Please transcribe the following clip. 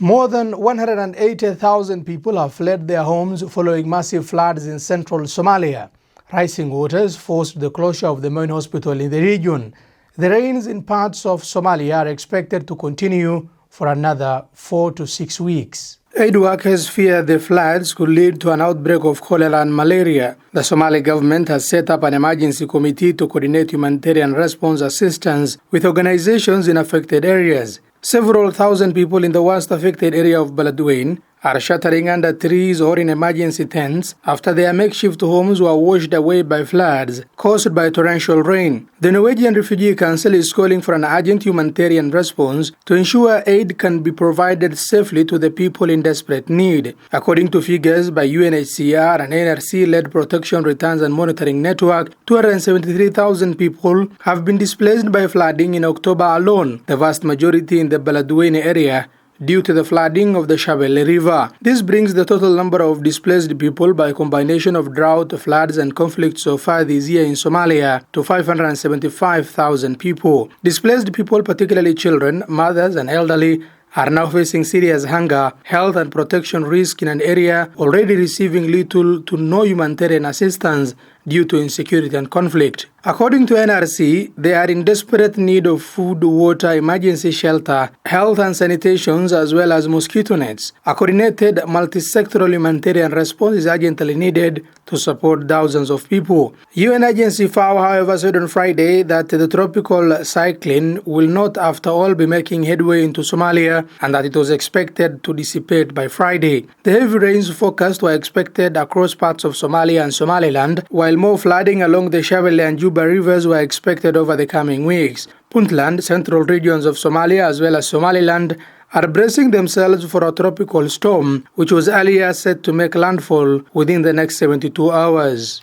More than 180,000 people have fled their homes following massive floods in central Somalia. Rising waters forced the closure of the main hospital in the region. The rains in parts of Somalia are expected to continue for another 4 to 6 weeks. Aid workers fear the floods could lead to an outbreak of cholera and malaria. The Somali government has set up an emergency committee to coordinate humanitarian response assistance with organizations in affected areas. Several thousand people in the worst affected area of Beledweyn are sheltering under trees or in emergency tents after their makeshift homes were washed away by floods caused by torrential rain. The Norwegian Refugee Council is calling for an urgent humanitarian response to ensure aid can be provided safely to the people in desperate need. According to figures by UNHCR and NRC-led Protection Returns and Monitoring Network, 273,000 people have been displaced by flooding in October alone, the vast majority in the Beledweyn area, due to the flooding of the Shabelle River. This brings the total number of displaced people by a combination of drought, floods and conflicts so far this year in Somalia to 575,000 people. Displaced people, particularly children, mothers and elderly, are now facing serious hunger, health and protection risk in an area already receiving little to no humanitarian assistance due to insecurity and conflict. According to NRC, they are in desperate need of food, water, emergency shelter, health and sanitations, as well as mosquito nets. A coordinated multi-sectoral humanitarian response is urgently needed to support thousands of people. UN agency FAO, however, said on Friday that the tropical cyclone will not, after all, be making headway into Somalia and that it was expected to dissipate by Friday. The heavy rains forecast were expected across parts of Somalia and Somaliland, while more flooding along the Shabelle and Juba rivers were expected over the coming weeks. Puntland, central regions of Somalia as well as Somaliland are bracing themselves for a tropical storm, which was earlier set to make landfall within the next 72 hours.